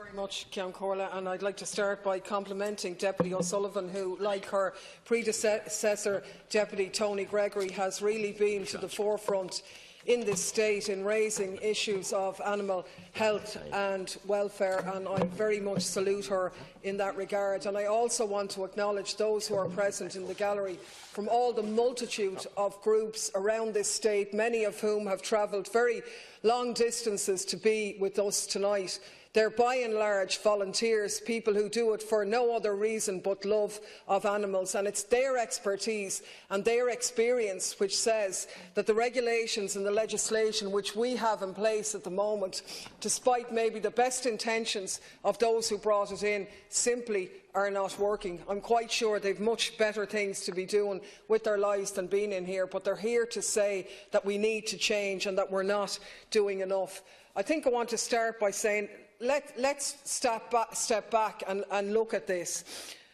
Very much, Ceann Comhairle, and I'd like to start by complimenting Deputy O'Sullivan, who, like her predecessor, Deputy Tony Gregory, has really been to the forefront in this state in raising issues of animal health and welfare, and I very much salute her in that regard. And I also want to acknowledge those who are present in the gallery from all the multitude of groups around this state, many of whom have travelled very long distances to be with us tonight. They're by and large volunteers, people who do it for no other reason but love of animals, and it's their expertise and their experience which says that the regulations and the legislation which we have in place at the moment, despite maybe the best intentions of those who brought it in, simply are not working. I'm quite sure they've much better things to be doing with their lives than being in here, but they're here to say that we need to change and that we're not doing enough. I think I want to start by saying let's step back and look at this.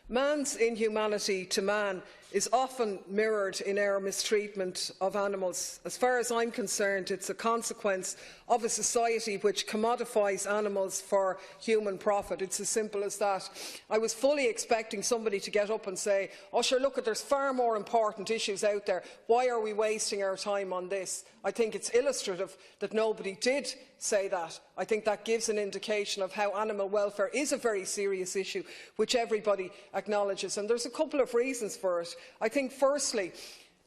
Man's inhumanity to man is often mirrored in our mistreatment of animals. As far as I'm concerned, it's a consequence of a society which commodifies animals for human profit. It's as simple as that. I was fully expecting somebody to get up and say, "Oh, sure, look, there's far more important issues out there. Why are we wasting our time on this?" I think it's illustrative that nobody did say that. I think that gives an indication of how animal welfare is a very serious issue, which everybody acknowledges. And there's a couple of reasons for it. I think, firstly,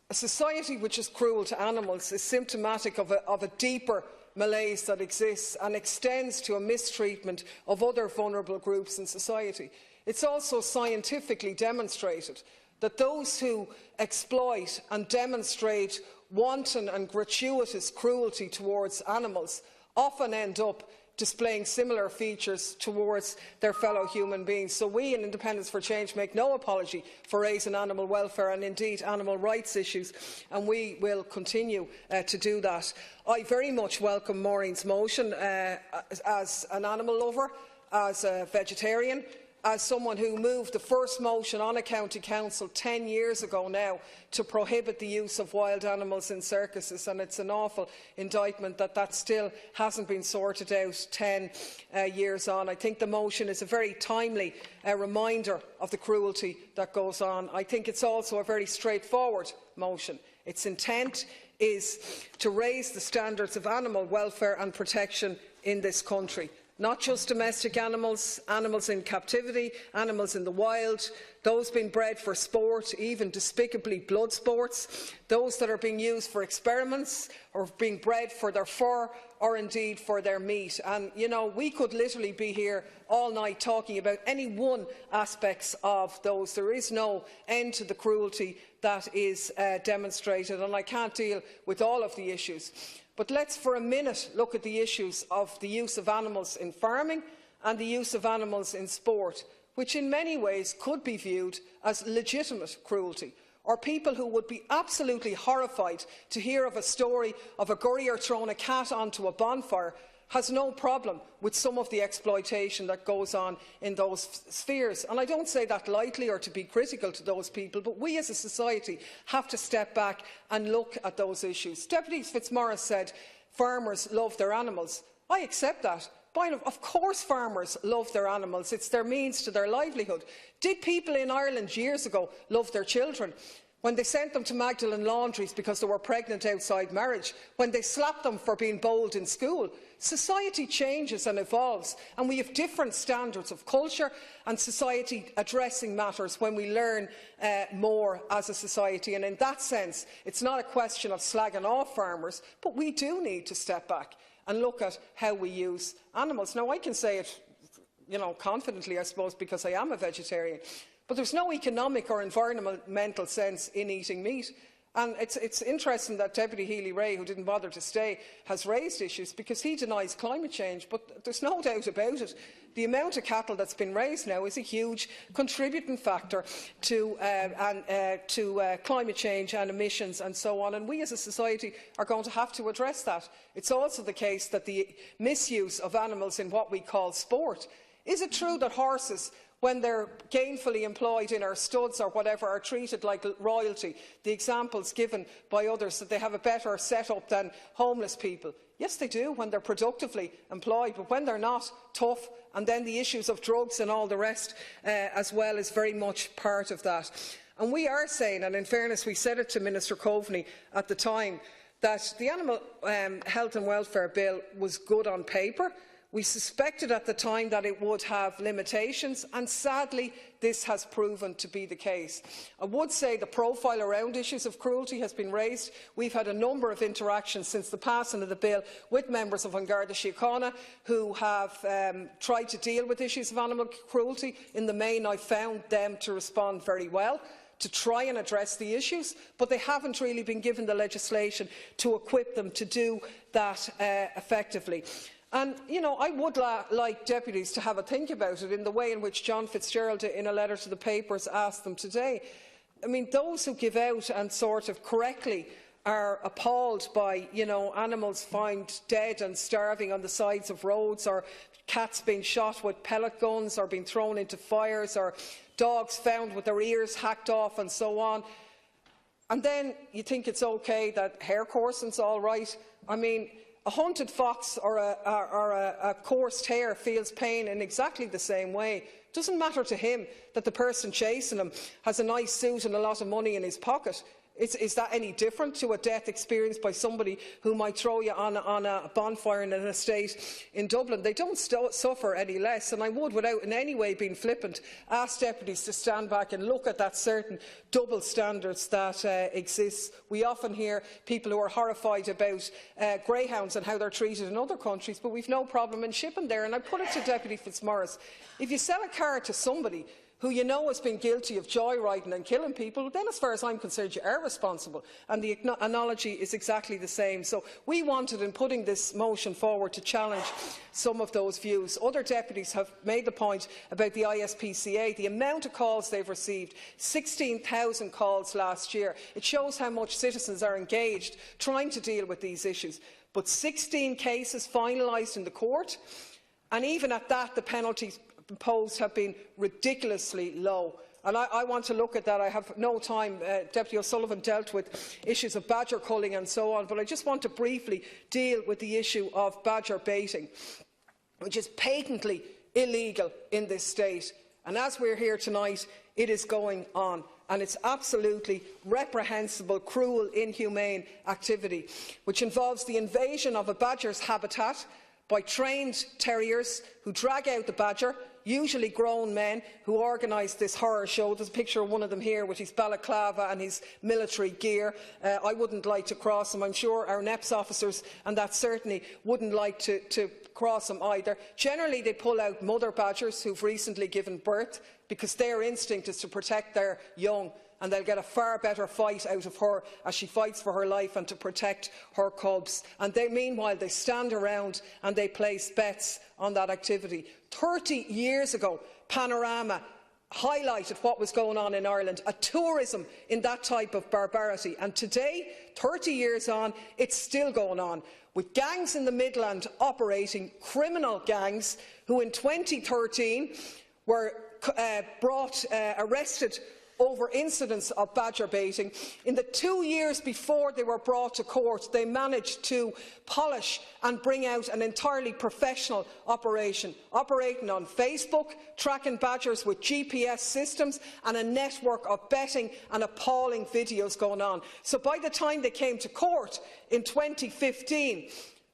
a society which is cruel to animals is symptomatic of a deeper malaise that exists and extends to a mistreatment of other vulnerable groups in society. It's also scientifically demonstrated that those who exploit and demonstrate wanton and gratuitous cruelty towards animals often end up displaying similar features towards their fellow human beings. So we in Independence for Change make no apology for raising animal welfare and indeed animal rights issues, and we will continue to do that. I very much welcome Maureen's motion as an animal lover, as a vegetarian, as someone who moved the first motion on a county council 10 years ago now to prohibit the use of wild animals in circuses, and it's an awful indictment that still hasn't been sorted out 10 years on. I think the motion is a very timely reminder of the cruelty that goes on. I think it's also a very straightforward motion. Its intent is to raise the standards of animal welfare and protection in this country. Not just domestic animals, animals in captivity, animals in the wild, those being bred for sport, even despicably blood sports, those that are being used for experiments or being bred for their fur or indeed for their meat. And, you know, we could literally be here all night talking about any one aspect of those. There is no end to the cruelty that is demonstrated, and I can't deal with all of the issues. But let's for a minute look at the issues of the use of animals in farming and the use of animals in sport, which in many ways could be viewed as legitimate cruelty, or people who would be absolutely horrified to hear of a story of a gurrier throwing a cat onto a bonfire has no problem with some of the exploitation that goes on in those spheres. And I don't say that lightly or to be critical to those people, but we as a society have to step back and look at those issues. Deputy Fitzmaurice said farmers love their animals. I accept that. Of course farmers love their animals. It's their means to their livelihood. Did people in Ireland years ago love their children? When they sent them to Magdalen laundries because they were pregnant outside marriage, when they slapped them for being bold in school. Society changes and evolves, and we have different standards of culture and society addressing matters when we learn more as a society. And in that sense, it's not a question of slagging off farmers, but we do need to step back and look at how we use animals. Now, I can say it, confidently, I suppose, because I am a vegetarian. But there's no economic or environmental sense in eating meat. And it's interesting that Deputy Healy-Rae, who didn't bother to stay, has raised issues because he denies climate change. But there's no doubt about it. The amount of cattle that's been raised now is a huge contributing factor to climate change and emissions and so on. And we as a society are going to have to address that. It's also the case that the misuse of animals in what we call sport Is it true that horses, when they're gainfully employed in our studs or whatever, are treated like royalty? The examples given by others, that they have a better setup than homeless people. Yes, they do when they're productively employed, but when they're not, tough. And then the issues of drugs and all the rest as well is very much part of that. And we are saying, and in fairness, we said it to Minister Coveney at the time, that the Animal Health and Welfare Bill was good on paper. We suspected at the time that it would have limitations, and sadly this has proven to be the case. I would say the profile around issues of cruelty has been raised. We've had a number of interactions since the passing of the bill with members of An Garda Síochána who have tried to deal with issues of animal cruelty. In the main, I found them to respond very well to try and address the issues, but they haven't really been given the legislation to equip them to do that effectively. And, you know, I would like deputies to have a think about it in the way in which John Fitzgerald, in a letter to the papers, asked them today. I mean, those who give out and sort of correctly are appalled by, you know, animals found dead and starving on the sides of roads, or cats being shot with pellet guns or being thrown into fires, or dogs found with their ears hacked off and so on. And then you think it's okay that hair coursing's all right. I mean, a hunted fox or a coursed hare feels pain in exactly the same way. It doesn't matter to him that the person chasing him has a nice suit and a lot of money in his pocket. Is that any different to a death experienced by somebody who might throw you on a bonfire in an estate in Dublin? They don't suffer any less, and I would, without in any way being flippant, ask deputies to stand back and look at that certain double standards that exists. We often hear people who are horrified about greyhounds and how they're treated in other countries, but we've no problem in shipping there. And I put it to Deputy Fitzmaurice, if you sell a car to somebody who you know has been guilty of joyriding and killing people, then as far as I'm concerned you are responsible. And the analogy is exactly the same. So we wanted, in putting this motion forward, to challenge some of those views. Other deputies have made the point about the ISPCA, the amount of calls they've received, 16,000 calls last year. It shows how much citizens are engaged trying to deal with these issues. But 16 cases finalised in the court, and even at that the penalties imposed have been ridiculously low. And I want to look at that. I have no time. Deputy O'Sullivan dealt with issues of badger culling and so on, but I just want to briefly deal with the issue of badger baiting, which is patently illegal in this state. And as we're here tonight, it is going on. And it's absolutely reprehensible, cruel, inhumane activity, which involves the invasion of a badger's habitat by trained terriers who drag out the badger, usually grown men, who organise this horror show. There's a picture of one of them here with his balaclava and his military gear. I wouldn't like to cross him. I'm sure our NEPS officers and that certainly wouldn't like to cross him either. Generally, they pull out mother badgers who've recently given birth because their instinct is to protect their young, and they'll get a far better fight out of her as she fights for her life and to protect her cubs. And meanwhile, they stand around and they place bets on that activity. 30 years ago, Panorama highlighted what was going on in Ireland, a tourism in that type of barbarity. And today, 30 years on, it's still going on, with gangs in the Midland operating, criminal gangs, who in 2013 were arrested over incidents of badger baiting. In the 2 years before they were brought to court, they managed to polish and bring out an entirely professional operation, operating on Facebook, tracking badgers with GPS systems, and a network of betting and appalling videos going on. So by the time they came to court in 2015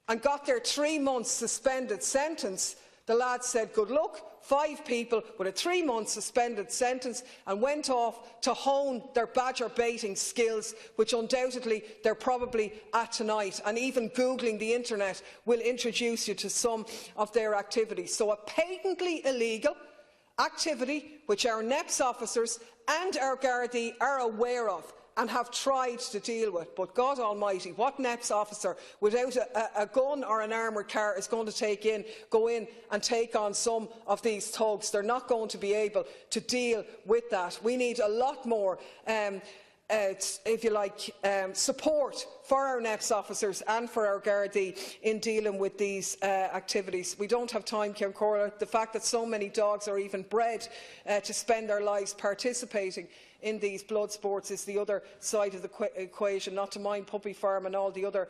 and got their 3-month suspended sentence, the lads said, good luck. 5 people with a 3-month suspended sentence, and went off to hone their badger baiting skills, which undoubtedly they're probably at tonight. And even Googling the internet will introduce you to some of their activities. So a patently illegal activity which our NEPS officers and our Gardaí are aware of and have tried to deal with. But God Almighty, what NEPS officer without a gun or an armoured car is going to go in and take on some of these thugs? They're not going to be able to deal with that. We need a lot more if you like, support for our NEPS officers and for our Gardaí in dealing with these activities. We don't have time, Ceann Comhairle. The fact that so many dogs are even bred to spend their lives participating in these blood sports is the other side of the equation, not to mind puppy farm and all the other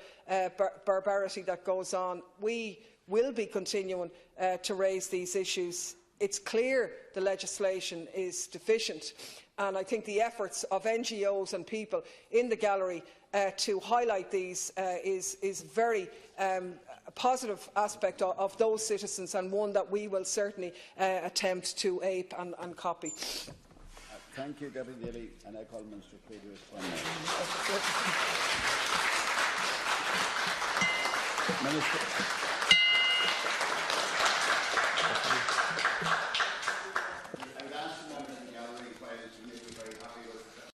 barbarity that goes on. We will be continuing to raise these issues. It's clear the legislation is deficient, and I think the efforts of NGOs and people in the gallery to highlight these is very a positive aspect of those citizens, and one that we will certainly attempt to ape and copy. Thank you, Deputy Daly, and I call Minister Clare to respond now. Minister.